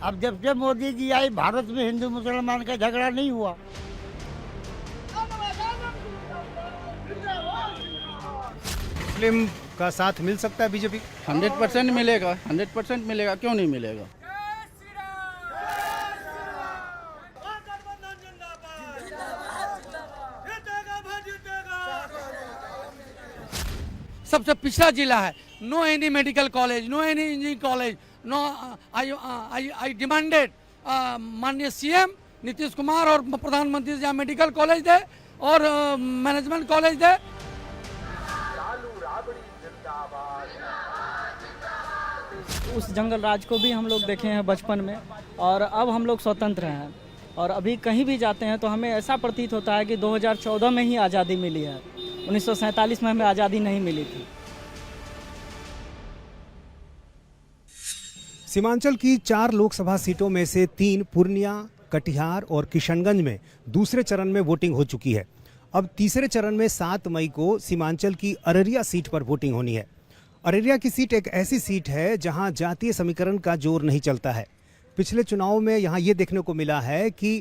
अब जब से मोदी जी आई, भारत में हिंदू मुसलमान का झगड़ा नहीं हुआ। मुस्लिम का साथ मिल सकता है बीजेपी? 100% मिलेगा, 100% मिलेगा, क्यों नहीं मिलेगा। सबसे पिछड़ा जिला है, no any medical college, no any engineering college, no. I demanded माननीय सीएम नीतीश कुमार और प्रधानमंत्री जी मेडिकल कॉलेज दे और मैनेजमेंट कॉलेज दे। उस जंगल राज को भी हम लोग देखे हैं बचपन में, और अब हम लोग स्वतंत्र हैं, और अभी कहीं भी जाते हैं तो हमें ऐसा प्रतीत होता है कि 2014 में ही आज़ादी मिली है, 1947 में हमें आज़ादी नहीं मिली थी। सीमांचल की 4 लोकसभा सीटों में से 3 पूर्णिया, कटिहार और किशनगंज में दूसरे चरण में वोटिंग हो चुकी है। अब तीसरे चरण में 7 मई को सीमांचल की अररिया सीट पर वोटिंग होनी है। अररिया की सीट एक ऐसी सीट है जहां जातीय समीकरण का जोर नहीं चलता है। पिछले चुनाव में यहां ये देखने को मिला है कि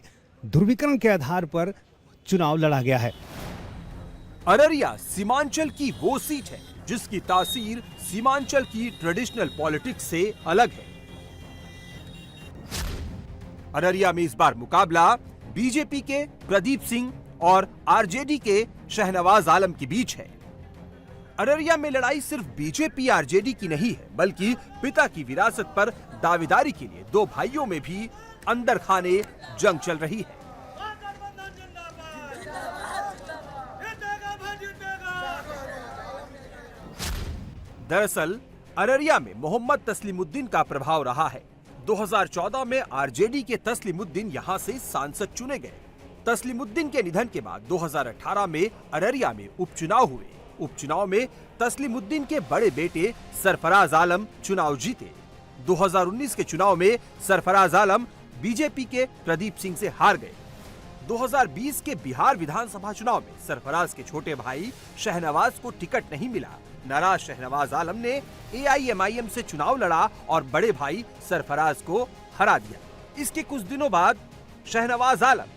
ध्रुवीकरण के आधार पर चुनाव लड़ा गया है। अररिया सीमांचल की वो सीट है जिसकी तासीर सीमांचल की ट्रेडिशनल पॉलिटिक्स से अलग है। अररिया में इस बार मुकाबला बीजेपी के प्रदीप सिंह और आरजेडी के शहनवाज आलम के बीच है। अररिया में लड़ाई सिर्फ बीजेपी आरजेडी की नहीं है, बल्कि पिता की विरासत पर दावेदारी के लिए 2 भाइयों में भी अंदर खाने जंग चल रही है। दरअसल अररिया में मोहम्मद तस्लीमुद्दीन का प्रभाव रहा है। 2014 में आरजेडी के तस्लीमुद्दीन यहां से सांसद चुने गए। तस्लीमुद्दीन के निधन के बाद 2018 में अररिया में उपचुनाव हुए। उपचुनाव में तस्लीमुद्दीन के बड़े बेटे सरफराज आलम चुनाव जीते। 2019 के चुनाव में सरफराज आलम बीजेपी के प्रदीप सिंह से हार गए। 2020 के बिहार विधानसभा चुनाव में सरफराज के छोटे भाई शहनवाज को टिकट नहीं मिला। नाराज शहनवाज आलम ने AIMIM से चुनाव लड़ा और बड़े भाई सरफराज को हरा दिया। इसके कुछ दिनों बाद शहनवाज आलम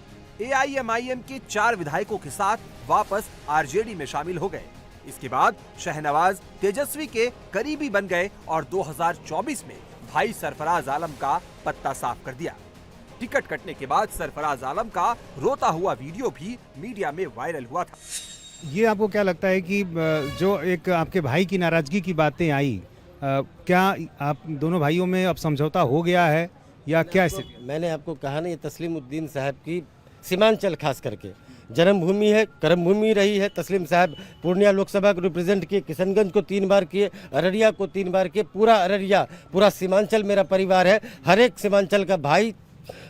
AIMIM के 4 विधायकों के साथ वापस आरजेडी में शामिल हो गए। इसके बाद शहनवाज तेजस्वी के करीबी बन गए और 2024 में भाई सरफराज आलम का पत्ता साफ कर दिया। टिकट कटने के बाद सरफराज आलम का रोता हुआ वीडियो भी मीडिया में वायरल हुआ था। ये आपको क्या लगता है कि जो एक आपके भाई की नाराजगी की बातें आई, क्या आप दोनों भाइयों में अब समझौता हो गया है या क्या स्थिति? मैंने आपको कहा ना, ये तस्लीमुद्दीन साहब की सीमांचल खास करके जन्मभूमि है, कर्मभूमि रही है। तस्लीम साहब पूर्णिया लोकसभा को रिप्रेजेंट किए, किशनगंज को 3 बार किए, अररिया को 3 बार किए। पूरा अररिया, पूरा सीमांचल मेरा परिवार है। हर एक सीमांचल का भाई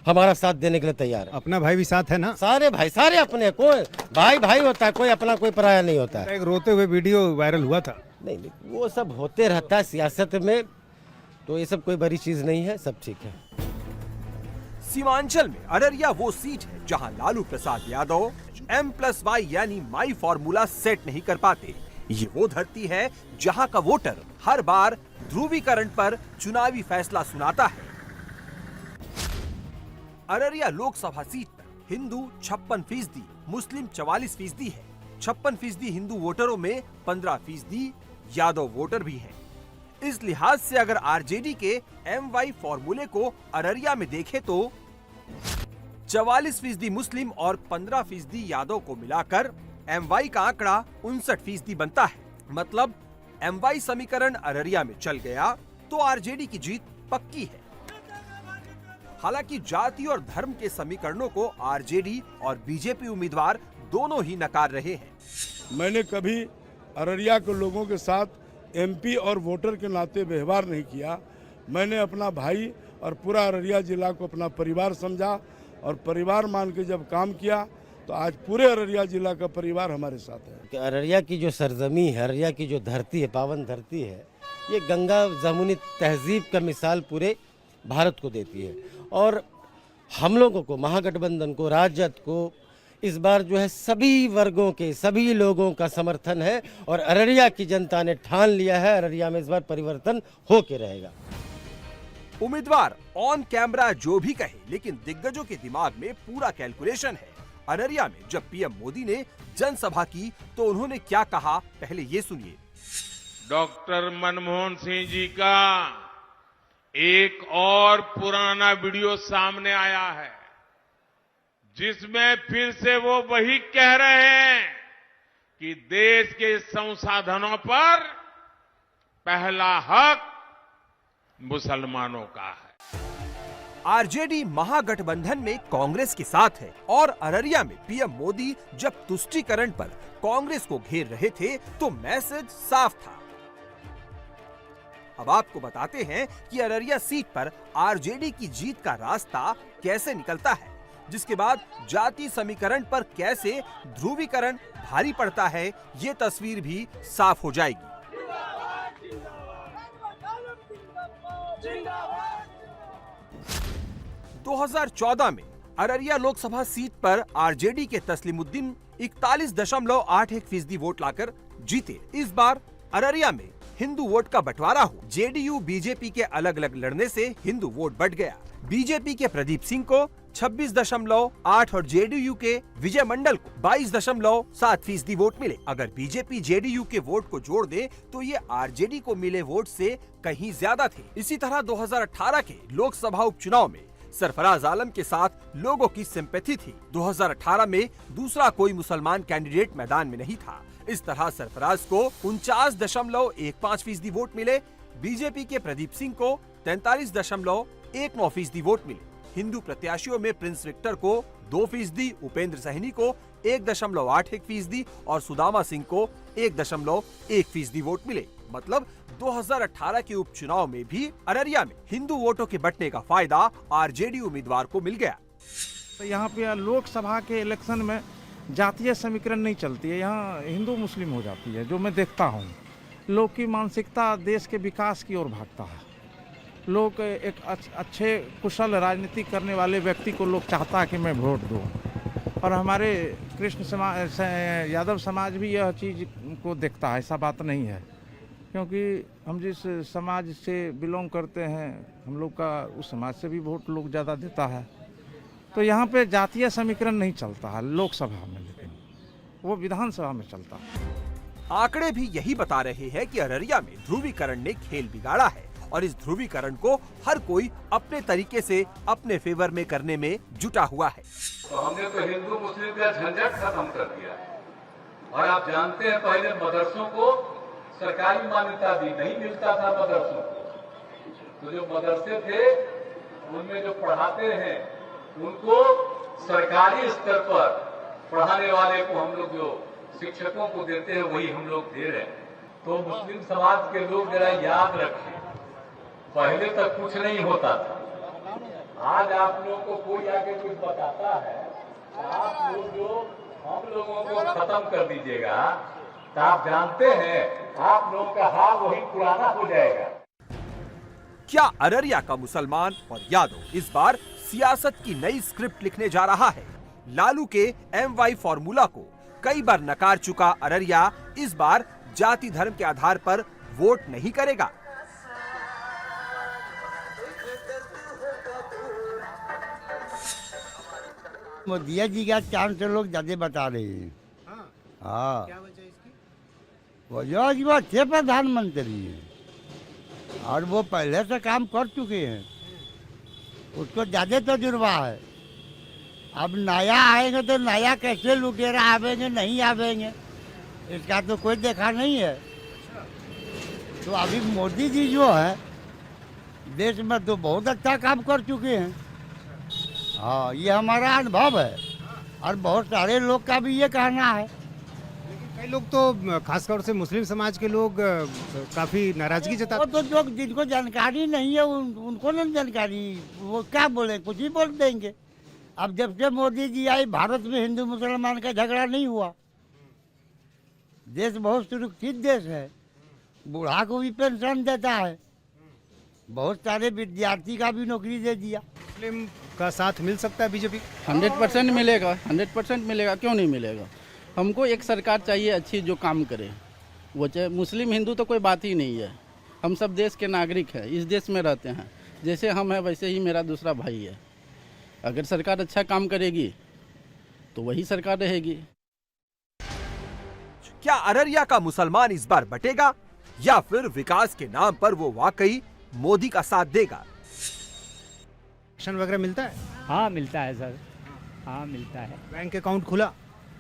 हमारा साथ देने के लिए तैयार है। अपना भाई भी साथ है ना? सारे भाई, सारे अपने, कोई भाई भाई होता है, कोई अपना कोई पराया नहीं होता है। एक रोते हुए वीडियो वायरल हुआ था। नहीं, वो सब होते रहता है सियासत में, तो ये सब कोई बड़ी चीज नहीं है, सब ठीक है। सीमांचल में अररिया वो सीट है जहां लालू प्रसाद यादव M+Y यानी माई फॉर्मूला सेट नहीं कर पाते। ये वो धरती है जहां का वोटर हर बार ध्रुवीकरण पर चुनावी फैसला सुनाता है। अररिया लोकसभा सीट पर हिंदू 56%, मुस्लिम 44% है। 56% हिंदू वोटरों में 15% यादव वोटर भी हैं। इस लिहाज से अगर आरजेडी के MY फॉर्मूले को अररिया में देखें तो 44% मुस्लिम और 15% यादव को मिलाकर MY का आंकड़ा 59% बनता है। मतलब MY समीकरण अररिया में चल गया तो आरजेडी की जीत पक्की है। हालांकि जाति और धर्म के समीकरणों को आरजेडी और बीजेपी उम्मीदवार दोनों ही नकार रहे हैं। मैंने कभी अररिया के लोगों के साथ MP और वोटर के नाते व्यवहार नहीं किया। मैंने अपना भाई और पूरा अररिया जिला को अपना परिवार समझा और परिवार मान के जब काम किया तो आज पूरे अररिया जिला का परिवार हमारे साथ है। कि अररिया की जो सरजमी है, अररिया की जो धरती है, पावन धरती है, ये गंगा जमुनी तहजीब का मिसाल पूरे भारत को देती है। और हम लोगों को, महागठबंधन को, राजद को इस बार जो है सभी वर्गों के, सभी लोगों का समर्थन है और अररिया की जनता ने ठान लिया है अररिया में इस बार परिवर्तन होके रहेगा। उम्मीदवार ऑन कैमरा जो भी कहे, लेकिन दिग्गजों के दिमाग में पूरा कैलकुलेशन है। अररिया में जब पीएम मोदी ने जनसभा की तो उन्होंने क्या कहा, पहले ये सुनिए। डॉक्टर मनमोहन सिंह जी का एक और पुराना वीडियो सामने आया है, जिसमें फिर से वो वही कह रहे हैं कि देश के संसाधनों पर पहला हक मुसलमानों का है। आरजेडी महागठबंधन में कांग्रेस के साथ है और अररिया में पीएम मोदी जब तुष्टीकरण पर कांग्रेस को घेर रहे थे तो मैसेज साफ था। अब आपको बताते हैं कि अररिया सीट पर आरजेडी की जीत का रास्ता कैसे निकलता है, जिसके बाद जाति समीकरण पर कैसे ध्रुवीकरण भारी पड़ता है, ये तस्वीर भी साफ हो जाएगी। 2014 में अररिया लोकसभा सीट पर आरजेडी के तस्लीमुद्दीन 41.81% वोट लाकर जीते। इस बार अररिया में हिंदू वोट का बंटवारा हो, जेडीयू बीजेपी के अलग अलग लड़ने से हिंदू वोट बढ़ गया। बीजेपी के प्रदीप सिंह को 26.8 और जेडीयू के विजय मंडल को 22.7% वोट मिले। अगर बीजेपी जेडीयू के वोट को जोड़ दे तो ये आरजेडी को मिले वोट से कहीं ज्यादा थे। इसी तरह 2018 के लोकसभा उपचुनाव में सरफराज आलम के साथ लोगों की सिंपैथी थी। 2018 में दूसरा कोई मुसलमान कैंडिडेट मैदान में नहीं था। इस तरह सरफराज को 49.15% वोट मिले। बीजेपी के प्रदीप सिंह को 43.19% वोट मिले। हिंदू प्रत्याशियों में प्रिंस विक्टर को 2%, उपेंद्र सहनी को 1.81% और सुदामा सिंह को 1.1% वोट मिले। मतलब 2018 के उपचुनाव में भी अररिया में हिंदू वोटों के बंटने का फायदा आरजेडी उम्मीदवार को मिल गया। तो यहाँ पे लोकसभा के इलेक्शन में जातीय समीकरण नहीं चलती है, यहाँ हिंदू मुस्लिम हो जाती है। जो मैं देखता हूँ, लोग की मानसिकता देश के विकास की ओर भागता है। लोग एक अच्छे कुशल राजनीति करने वाले व्यक्ति को लोग चाहता है कि मैं वोट दूँ, और हमारे कृष्ण समाज यादव समाज भी यह चीज़ को देखता है। ऐसा बात नहीं है, क्योंकि हम जिस समाज से बिलोंग करते हैं, हम लोग का उस समाज से भी वोट लोग ज़्यादा देता है। तो यहाँ पे जातीय समीकरण नहीं चलता है लोकसभा में, लेकिन वो विधानसभा में चलता है। आंकड़े भी यही बता रहे हैं कि अररिया में ध्रुवीकरण ने खेल बिगाड़ा है और इस ध्रुवीकरण को हर कोई अपने तरीके से अपने फेवर में करने में जुटा हुआ है। तो हमने तो हिंदू मुस्लिम का झंझट खत्म कर दिया है। और आप जानते हैं, पहले मदरसों को सरकारी मान्यता भी नहीं मिलता था मदरसों को। तो जो मदरसे थे उनमें जो पढ़ाते हैं उनको सरकारी स्तर पर पढ़ाने वाले को हम लोग जो शिक्षकों को देते हैं वही हम लोग दे रहे हैं। तो मुस्लिम समाज के लोग जरा याद रखें, पहले तक कुछ नहीं होता था। आज आप लोगों को कोई आके कुछ बताता है, आप लोग जो हम लोगों को खत्म कर दीजिएगा, तो आप जानते हैं आप लोग का हाल वही पुराना हो जाएगा। क्या अररिया का मुसलमान और यादव इस बार सियासत की नई स्क्रिप्ट लिखने जा रहा है? लालू के MY फॉर्मूला को कई बार नकार चुका अररिया इस बार जाति धर्म के आधार पर वोट नहीं करेगा। मोदी जी का चांस से लोग ज्यादा बता रहे हैं। हाँ, क्या वजह इसकी? वजह वो अच्छे प्रधानमंत्री हैं और वो पहले से काम कर चुके हैं, उसको ज्यादा तजुर्बा है। अब नया आएंगे तो नया कैसे लुटेरा आवेंगे, नहीं आवेंगे, इसका तो कोई देखा नहीं है। तो अभी मोदी जी जो है देश में तो बहुत अच्छा काम कर चुके हैं। हाँ, ये हमारा अनुभव है और बहुत सारे लोग का भी ये कहना है। कई लोग तो खासतौर से मुस्लिम समाज के लोग काफी नाराजगी जताते वो तो जो जिनको जानकारी नहीं है उनको नहीं जानकारी, वो क्या बोले, कुछ ही बोल देंगे। अब जब से मोदी जी आए भारत में हिंदू मुसलमान का झगड़ा नहीं हुआ। देश बहुत सुरक्षित देश है, बूढ़ा को भी पेंशन देता है, बहुत सारे विद्यार्थी का भी नौकरी दे दिया। मुस्लिम का साथ मिल सकता है बीजेपी? 100% मिलेगा, 100% मिलेगा, क्यों नहीं मिलेगा। हमको एक सरकार चाहिए अच्छी जो काम करे। वो चाहे मुस्लिम हिंदू तो कोई बात ही नहीं है, हम सब देश के नागरिक हैं, इस देश में रहते हैं। जैसे हम हैं वैसे ही मेरा दूसरा भाई है। अगर सरकार अच्छा काम करेगी तो वही सरकार रहेगी। क्या अररिया का मुसलमान इस बार बटेगा या फिर विकास के नाम पर वो वाकई मोदी का साथ देगा? राशन वगैरह मिलता है? हाँ मिलता है सर, हाँ मिलता है। बैंक अकाउंट खुला?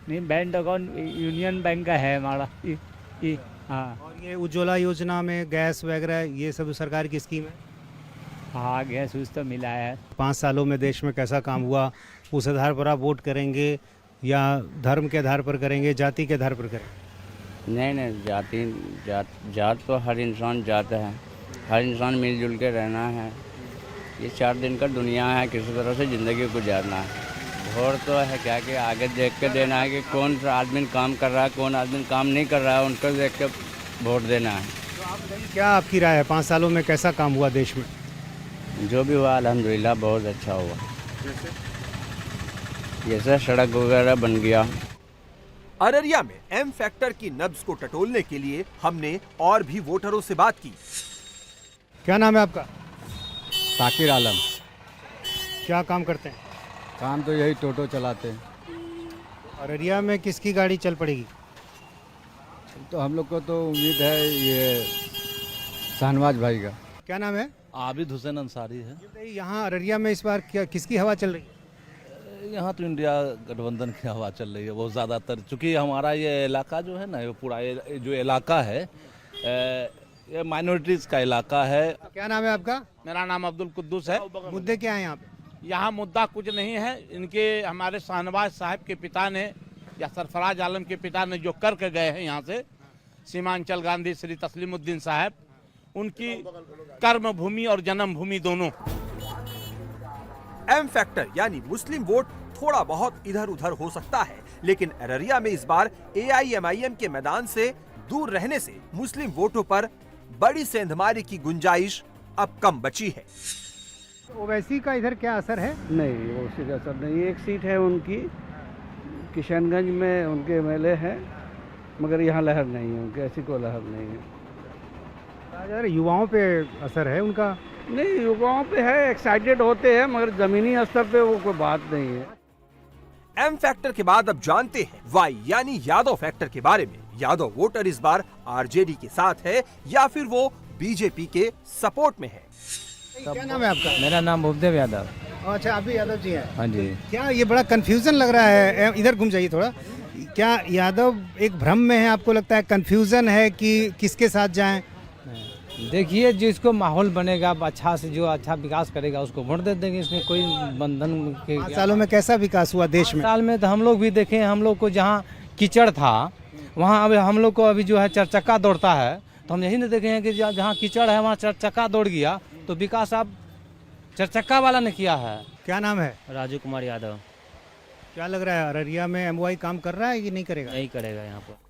नहीं, बैंक अकाउंट यूनियन बैंक का है हमारा। हाँ। और ये उज्ज्वला योजना में गैस वगैरह ये सब सरकार की स्कीम है? हाँ गैस उस तो मिला है। 5 सालों में देश में कैसा काम हुआ उस आधार पर आप वोट करेंगे या धर्म के आधार पर करेंगे, जाति के आधार पर करेंगे? नहीं, जात तो हर इंसान जात है, हर इंसान मिलजुल के रहना है। ये 4 दिन का दुनिया है, किसी तरह से ज़िंदगी गुजारना है। वोट तो है क्या कि आगे देख के देना है कि कौन सा आदमी काम कर रहा है, कौन आदमी काम नहीं कर रहा है, उनको देख के वोट देना है। क्या आपकी राय है 5 सालों में कैसा काम हुआ देश में? जो भी हुआ अल्हम्दुलिल्लाह बहुत अच्छा हुआ। जैसे सड़क वगैरह बन गया। अररिया में एम फैक्टर की नब्ज को टटोलने के लिए हमने और भी वोटरों से बात की। क्या नाम है आपका? ताकिर आलम। क्या काम करते हैं? काम तो यही टोटो चलाते हैं। अररिया में किसकी गाड़ी चल पड़ेगी? तो हम लोग को तो उम्मीद है ये शाहनवाज भाई का। क्या नाम है? आबिद हुसैन अंसारी है। यहाँ अररिया में इस बार क्या किसकी हवा चल रही है? यहाँ तो इंडिया गठबंधन की हवा चल रही है बहुत ज़्यादातर, चूँकि हमारा ये इलाका जो है ना, ये पूरा ये जो इलाका है ये माइनॉरिटीज़ का इलाका है। क्या नाम है आपका? मेरा नाम अब्दुल कुद्दूस है। मुद्दे क्या है यहाँ पे? यहाँ मुद्दा कुछ नहीं है। इनके हमारे शाहनवाज साहब के पिता ने या सरफराज आलम के पिता ने जो करके गए हैं यहाँ से, सीमांचल गांधी श्री तस्लीमुद्दीन साहब, उनकी कर्म भूमि और जन्म भूमि दोनों। एम फैक्टर यानी मुस्लिम वोट थोड़ा बहुत इधर उधर हो सकता है, लेकिन अररिया में इस बार AIMIM के मैदान से दूर रहने से मुस्लिम वोटों पर बड़ी सेंधमारी की गुंजाइश अब कम बची है। ओवैसी का इधर क्या असर है? नहीं, ओवैसी का असर नहीं। एक सीट है उनकी किशनगंज में, उनके MLA हैं, मगर यहाँ लहर नहीं है उनकी, ऐसी कोई लहर नहीं है। युवाओं पे असर है उनका? नहीं, युवाओं पे है, एक्साइटेड होते हैं, मगर जमीनी स्तर पे वो कोई बात नहीं है। एम फैक्टर के बाद अब जानते हैं वाई यानी यादव फैक्टर के बारे में। यादव वोटर इस बार RJD के साथ है या फिर वो BJP के सपोर्ट में है? क्या नाम है आपका? मेरा नाम भूपदेव यादव। अच्छा, आप भी यादव जी हैं? हाँ जी। क्या ये बड़ा कंफ्यूजन लग रहा है, इधर घूम जाइए थोड़ा। क्या यादव एक भ्रम में है, आपको लगता है कंफ्यूजन है कि किसके साथ जाएं? देखिए, जिसको माहौल बनेगा अच्छा से, जो अच्छा विकास करेगा उसको वोट दे देंगे। इसमें कोई बंधन के 5 सालों में कैसा विकास हुआ देश में? 5 साल में तो हम लोग भी देखे, हम लोग को जहाँ कीचड़ था वहाँ अब हम लोग को अभी जो है 4 चक्का दौड़ता है। तो हम यही नहीं देखे हैं कि जहाँ कीचड़ है वहाँ 4 चक्का दौड़ गया, तो विकास अब 4 चक्का वाला ने किया है। क्या नाम है? राजू कुमार यादव। क्या लग रहा है अररिया में MOI काम कर रहा है कि नहीं करेगा? नहीं करेगा यहाँ पर।